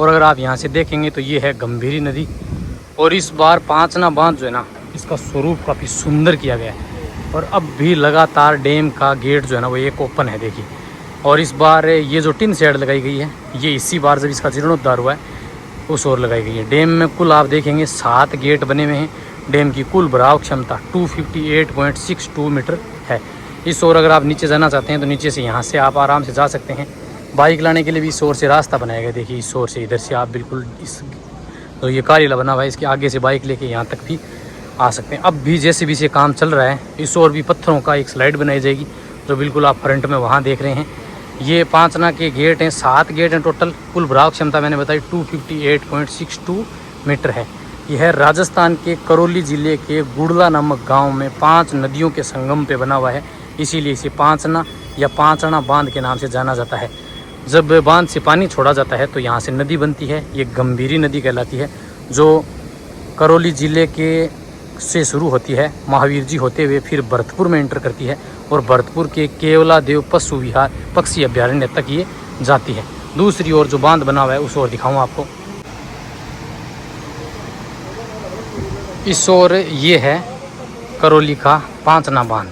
और अगर आप यहाँ से देखेंगे तो ये है गंभीरी नदी। और इस बार पांचना बांध जो है ना, इसका स्वरूप काफ़ी सुंदर किया गया है। और अब भी लगातार डैम का गेट जो है ना वो एक ओपन है, देखिए। और इस बार ये जो टिन शेड लगाई गई है, ये इसी बार जब इसका जीर्णोद्धार हुआ है उस ओर लगाई गई है। डैम में कुल आप देखेंगे 7 गेट बने हुए हैं। डैम की कुल भराव क्षमता 258.62 मीटर है। इस ओर अगर आप नीचे जाना चाहते हैं तो नीचे से यहाँ से आप आराम से जा सकते हैं। बाइक लाने के लिए भी इस ओर से रास्ता बनाया गया, देखिए। इस ओर से इधर से आप बिल्कुल इस तो ये कार्यालय बना हुआ है, इसके आगे से बाइक लेके यहाँ तक भी आ सकते हैं। अब भी JCB से काम चल रहा है। इस ओर भी पत्थरों का एक स्लाइड बनाई जाएगी, जो बिल्कुल आप फ्रंट में वहाँ देख रहे हैं। ये पांचना के गेट हैं, 7 गेट हैं टोटल। कुल भराव क्षमता मैंने बताई 258.62 मीटर है। यह राजस्थान के करौली ज़िले के गुड़ला नामक गांव में 5 नदियों के संगम पे बना हुआ है, इसीलिए इसे पांचना या पांचना बांध के नाम से जाना जाता है। जब बांध से पानी छोड़ा जाता है तो यहाँ से नदी बनती है, ये गंभीरी नदी कहलाती है, जो करौली ज़िले के से शुरू होती है, महावीर जी होते हुए फिर भरतपुर में एंटर करती है और भरतपुर के केवला देव पशु विहार पक्षी अभ्यारण्य तक ये जाती है। दूसरी ओर जो बांध बना हुआ है उस ओर दिखाऊँ आपको। इस ओर ये है करौली का पांचना बांध।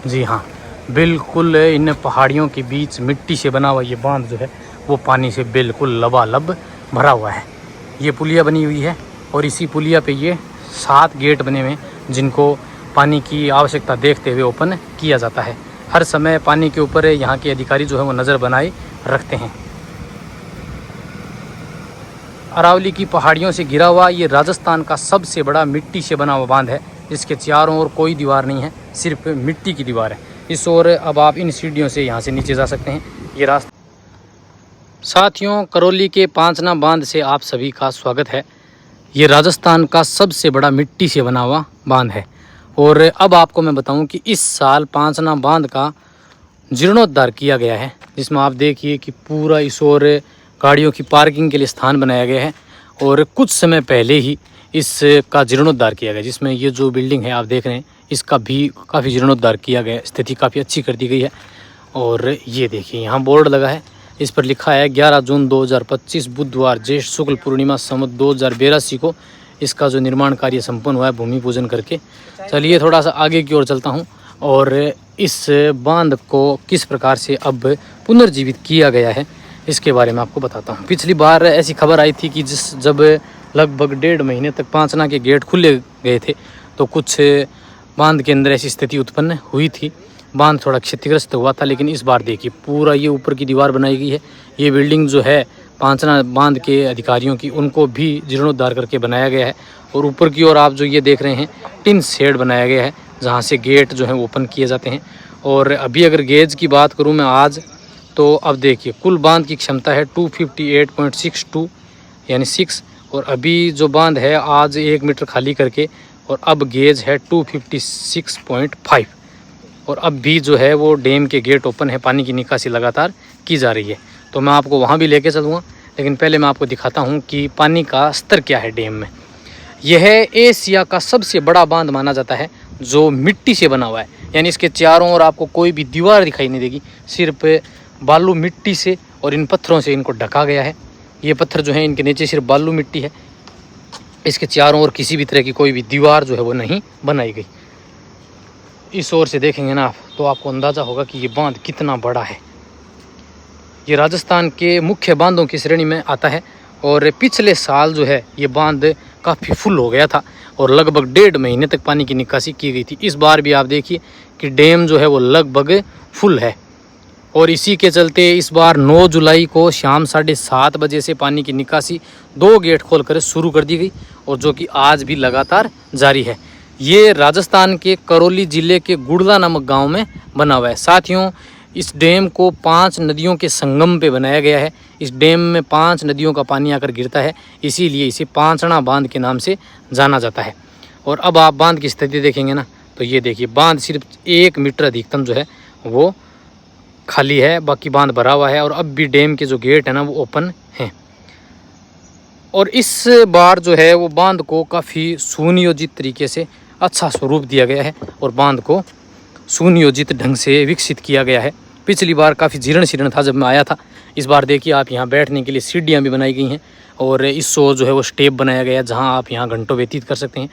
जी हाँ, बिल्कुल इन पहाड़ियों के बीच मिट्टी से बना हुआ ये बांध जो है वो पानी से बिल्कुल लबालब भरा हुआ है। ये पुलिया बनी हुई है और इसी पुलिया पे ये 7 गेट बने हुए हैं, जिनको पानी की आवश्यकता देखते हुए ओपन किया जाता है। हर समय पानी के ऊपर यहाँ के अधिकारी जो है वो नज़र बनाए रखते हैं। अरावली की पहाड़ियों से घिरा हुआ ये राजस्थान का सबसे बड़ा मिट्टी से बना हुआ बांध है, जिसके चारों ओर कोई दीवार नहीं है, सिर्फ मिट्टी की दीवार है। इस ओर अब आप इन सीढ़ियों से यहाँ से नीचे जा सकते हैं, ये रास्ता। साथियों, करौली के पांचना बांध से आप सभी का स्वागत है। ये राजस्थान का सबसे बड़ा मिट्टी से बना हुआ बांध है। और अब आपको मैं बताऊं कि इस साल पांचना बांध का जीर्णोद्धार किया गया है, जिसमें आप देखिए कि पूरा इस ओर गाड़ियों की पार्किंग के लिए स्थान बनाया गया है। और कुछ समय पहले ही इसका जीर्णोद्धार किया गया, जिसमें ये जो बिल्डिंग है आप देख रहे हैं, इसका भी काफ़ी जीर्णोद्धार किया गया, स्थिति काफ़ी अच्छी कर दी गई है। और ये देखिए यहाँ बोर्ड लगा है, इस पर लिखा है 11 जून 2025 बुधवार ज्येष्ठ शुक्ल पूर्णिमा संवत 2082 को इसका जो निर्माण कार्य संपन्न हुआ है भूमि पूजन करके। चलिए थोड़ा सा आगे की ओर चलता हूँ और इस बांध को किस प्रकार से अब पुनर्जीवित किया गया है इसके बारे में आपको बताता हूँ। पिछली बार ऐसी खबर आई थी कि जब लगभग 1.5 महीने तक पांचना के गेट खुले गए थे तो कुछ बांध के अंदर ऐसी स्थिति उत्पन्न हुई थी, बांध थोड़ा क्षतिग्रस्त हुआ था। लेकिन इस बार देखिए पूरा ये ऊपर की दीवार बनाई गई है। ये बिल्डिंग जो है पांचना बांध के अधिकारियों की, उनको भी जीर्णोद्धार करके बनाया गया है। और ऊपर की ओर आप जो ये देख रहे हैं टिन शेड बनाया गया है, जहाँ से गेट जो है ओपन किए जाते हैं। और अभी अगर गेज की बात करूँ मैं आज, तो अब देखिए कुल बांध की क्षमता है 258.62 यानी 6। और अभी जो बांध है आज 1 मीटर खाली करके, और अब गेज है 256.5। और अब भी जो है वो डैम के गेट ओपन है, पानी की निकासी लगातार की जा रही है। तो मैं आपको वहाँ भी लेके चलूँगा, लेकिन पहले मैं आपको दिखाता हूँ कि पानी का स्तर क्या है डैम में। यह एशिया का सबसे बड़ा बांध माना जाता है जो मिट्टी से बना हुआ है, यानी इसके चारों ओर आपको कोई भी दीवार दिखाई नहीं देगी, सिर्फ बालू मिट्टी से और इन पत्थरों से इनको ढका गया है। ये पत्थर जो है इनके नीचे सिर्फ बालू मिट्टी है, इसके चारों ओर किसी भी तरह की कोई भी दीवार जो है वो नहीं बनाई गई। इस ओर से देखेंगे ना आप तो आपको अंदाज़ा होगा कि ये बांध कितना बड़ा है। ये राजस्थान के मुख्य बांधों की श्रेणी में आता है। और पिछले साल जो है ये बांध काफ़ी फुल हो गया था और लगभग 1.5 महीने तक पानी की निकासी की गई थी। इस बार भी आप देखिए कि डैम जो है वो लगभग फुल है। और इसी के चलते इस बार 9 जुलाई को शाम 7:30 बजे से पानी की निकासी 2 गेट खोलकर शुरू कर दी गई, और जो कि आज भी लगातार जारी है। ये राजस्थान के करौली ज़िले के गुड़ला नामक गांव में बना हुआ है। साथियों, इस डैम को 5 नदियों के संगम पे बनाया गया है। इस डैम में 5 नदियों का पानी आकर गिरता है, इसीलिए इसे पांचना बांध के नाम से जाना जाता है। और अब आप बांध की स्थिति देखेंगे ना तो ये देखिए बांध सिर्फ 1 मीटर अधिकतम जो है वो खाली है, बाकी बांध भरा हुआ है। और अब भी डैम के जो गेट है ना वो ओपन हैं। और इस बार जो है वो बांध को काफ़ी सुनियोजित तरीके से अच्छा स्वरूप दिया गया है और बांध को सुनियोजित ढंग से विकसित किया गया है। पिछली बार काफ़ी जीर्ण शीर्ण था जब मैं आया था, इस बार देखिए आप यहाँ बैठने के लिए सीढ़ियाँ भी बनाई गई हैं और इस ओर जो है वो स्टेप बनाया गया है जहाँ आप यहाँ घंटों व्यतीत कर सकते हैं।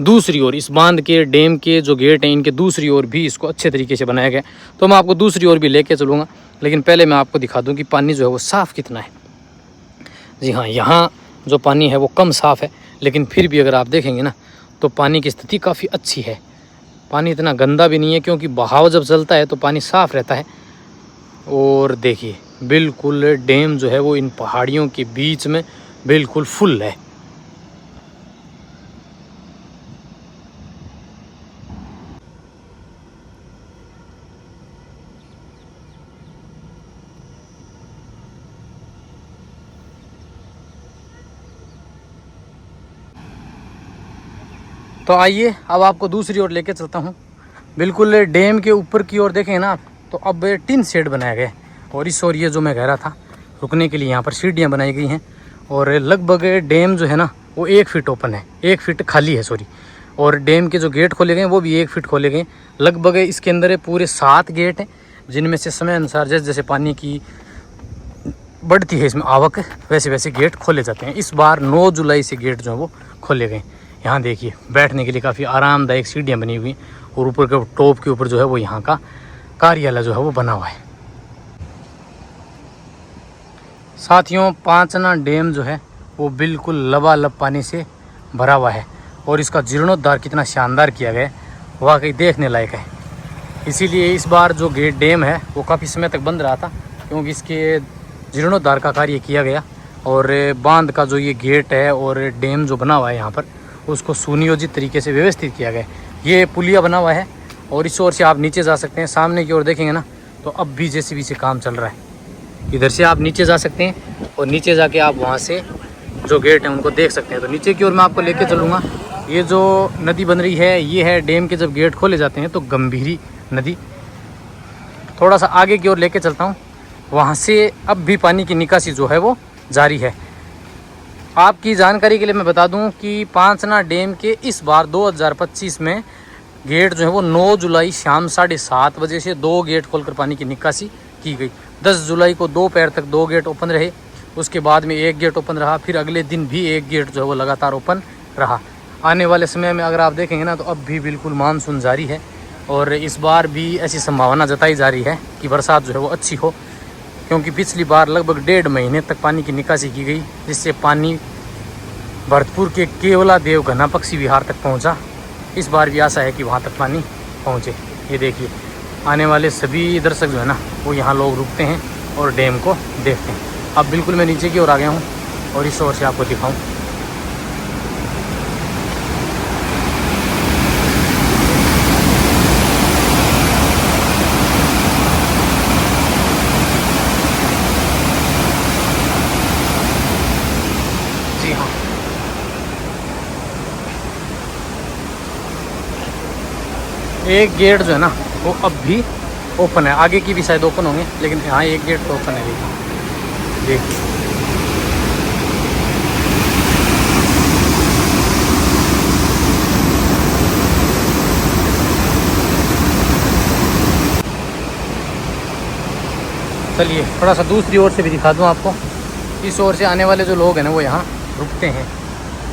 दूसरी ओर इस बांध के डैम के जो गेट हैं इनके दूसरी ओर भी इसको अच्छे तरीके से बनाया गया है। तो मैं आपको दूसरी ओर भी लेके चलूँगा, लेकिन पहले मैं आपको दिखा दूँ कि पानी जो है वो साफ़ कितना है। जी हाँ, यहाँ जो पानी है वो कम साफ़ है, लेकिन फिर भी अगर आप देखेंगे ना तो पानी की स्थिति काफ़ी अच्छी है। पानी इतना गंदा भी नहीं है क्योंकि बहाव जब चलता है तो पानी साफ़ रहता है। और देखिए बिल्कुल डैम जो है वो इन पहाड़ियों के बीच में बिल्कुल फुल है। तो आइए अब आपको दूसरी ओर लेके चलता हूँ। बिल्कुल डैम के ऊपर की ओर देखें ना आप तो अब टिन शेड बनाया गया है और इस ओर ये जो मैं कह रहा था रुकने के लिए यहाँ पर सीढ़ियाँ बनाई गई हैं। और लगभग डैम जो है ना वो 1 फीट ओपन है, 1 फीट खाली है सॉरी। और डैम के जो गेट खोले गए वो भी 1 फीट खोले गए। लगभग इसके अंदर पूरे 7 गेट हैं, जिनमें से समय अनुसार जैसे जैसे पानी की बढ़ती है इसमें आवक वैसे वैसे गेट खोले जाते हैं। इस बार 9 जुलाई से गेट जो है वो खोले गए। यहाँ देखिए बैठने के लिए काफ़ी आरामदायक सीढ़ियाँ बनी हुई और ऊपर के टॉप के ऊपर जो है वो यहाँ का कार्यालय जो है वो बना हुआ है। साथियों पांचना डैम जो है वो बिल्कुल लबालब पानी से भरा हुआ है और इसका जीर्णोद्धार कितना शानदार किया गया है, वाकई देखने लायक है। इसीलिए इस बार जो गेट डैम है वो काफ़ी समय तक बंद रहा था क्योंकि इसके जीर्णोद्धार का कार्य किया गया और बांध का जो ये गेट है और डैम जो बना हुआ है यहाँ पर उसको सुनियोजित तरीके से व्यवस्थित किया गया है। ये पुलिया बना हुआ है और इस ओर से आप नीचे जा सकते हैं। सामने की ओर देखेंगे ना तो अब भी जेसीबी से काम चल रहा है। इधर से आप नीचे जा सकते हैं और नीचे जाके आप वहाँ से जो गेट हैं उनको देख सकते हैं। तो नीचे की ओर मैं आपको लेके चलूँगा। ये जो नदी बन रही है ये है डैम के जब गेट खोले जाते हैं तो गंभीरी नदी। थोड़ा सा आगे की ओर लेके चलता हूँ, वहाँ से अब भी पानी की निकासी जो है वो जारी है। आपकी जानकारी के लिए मैं बता दूं कि पांचना डैम के इस बार 2025 में गेट जो है वो 9 जुलाई शाम 7:30 बजे से 2 गेट खोलकर पानी की निकासी की गई। 10 जुलाई को दोपहर तक 2 गेट ओपन रहे, उसके बाद में 1 गेट ओपन रहा, फिर अगले दिन भी 1 गेट जो है वो लगातार ओपन रहा। आने वाले समय में अगर आप देखेंगे ना तो अब भी बिल्कुल मानसून जारी है और इस बार भी ऐसी संभावना जताई जा रही है कि बरसात जो है वो अच्छी हो, क्योंकि पिछली बार लगभग 1.5 महीने तक पानी की निकासी की गई, जिससे पानी भरतपुर के केवला देव घना पक्षी विहार तक पहुंचा। इस बार भी आशा है कि वहां तक पानी पहुंचे। ये देखिए आने वाले सभी दर्शक जो है ना वो यहाँ लोग रुकते हैं और डैम को देखते हैं। अब बिल्कुल मैं नीचे की ओर आ गया हूँ और इस ओर से आपको दिखाऊँ। जी हाँ, एक गेट जो है ना वो अब भी ओपन है, आगे की भी शायद ओपन होंगे लेकिन यहाँ एक गेट तो ओपन है। देखिए चलिए थोड़ा सा दूसरी ओर से भी दिखा दूँ आपको। इस ओर से आने वाले जो लोग हैं ना वो यहाँ रुकते हैं।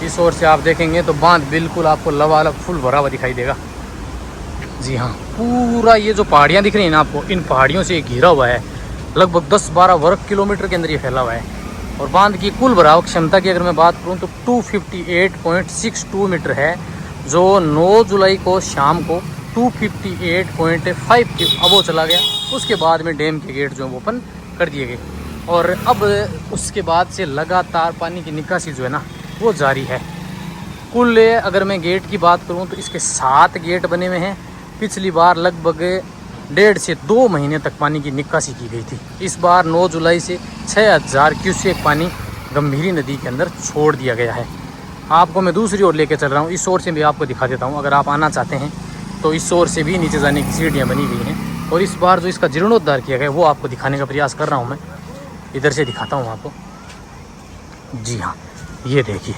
इस ओर से आप देखेंगे तो बांध बिल्कुल आपको लबालब फुल भरा हुआ दिखाई देगा। जी हाँ, पूरा ये जो पहाड़ियाँ दिख रही हैं ना आपको, इन पहाड़ियों से घिरा हुआ है। लगभग 10-12 वर्ग किलोमीटर के अंदर ये फैला हुआ है और बांध की कुल भराव क्षमता की अगर मैं बात करूँ तो 258.62 मीटर है, जो 9 जुलाई को शाम को 258.5 अब वो चला गया। उसके बाद में डैम के गेट जो ओपन कर दिए गए और अब उसके बाद से लगातार पानी की निकासी जो है ना वो जारी है। कुल अगर मैं गेट की बात करूँ तो इसके 7 गेट बने हुए हैं। पिछली बार लगभग 1.5 से 2 महीने तक पानी की निकासी की गई थी। इस बार 9 जुलाई से 6000 क्यूसेक पानी गंभीरी नदी के अंदर छोड़ दिया गया है। आपको मैं दूसरी ओर लेके चल रहा हूँ, इस ओर से भी आपको दिखा देता हूँ। अगर आप आना चाहते हैं तो इस ओर से भी नीचे जाने की सीढ़ियाँ बनी हुई हैं और इस बार जो इसका जीर्णोद्धार किया गया है वो आपको दिखाने का प्रयास कर रहा हूँ। मैं इधर से दिखाता हूँ आपको। जी हाँ, ये देखिए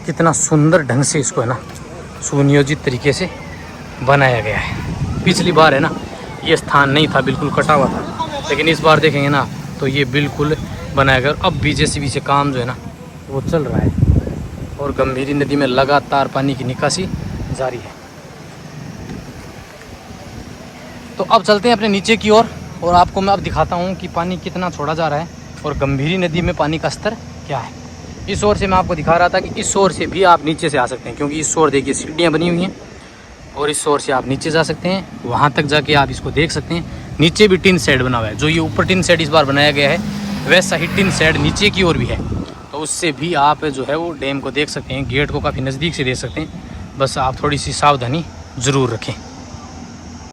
कितना सुंदर ढंग से इसको है ना सुनियोजित तरीके से बनाया गया है। पिछली बार है ना ये स्थान नहीं था, बिल्कुल कटा हुआ था, लेकिन इस बार देखेंगे ना तो ये बिल्कुल बनाएगा। अब भी जेसीबी से काम जो है ना वो चल रहा है और गंभीरी नदी में लगातार पानी की निकासी जारी है। तो अब चलते हैं अपने नीचे की ओर और आपको मैं अब दिखाता हूँ कि पानी कितना छोड़ा जा रहा है और गंभीरी नदी में पानी का स्तर क्या है। इस ओर से मैं आपको दिखा रहा था कि इस ओर से भी आप नीचे से आ सकते हैं, क्योंकि इस ओर देखिए सीढ़ियाँ बनी हुई हैं और इस ओर से आप नीचे जा सकते हैं। वहाँ तक जाके आप इसको देख सकते हैं। नीचे भी टिन शेड बना हुआ है, जो ये ऊपर टिन शेड इस बार बनाया गया है वैसा ही टिन शेड नीचे की ओर भी है। तो उससे भी आप जो है वो डैम को देख सकते हैं। गेट को काफ़ी नज़दीक से देख सकते हैं। बस आप थोड़ी सी सावधानी ज़रूर रखें।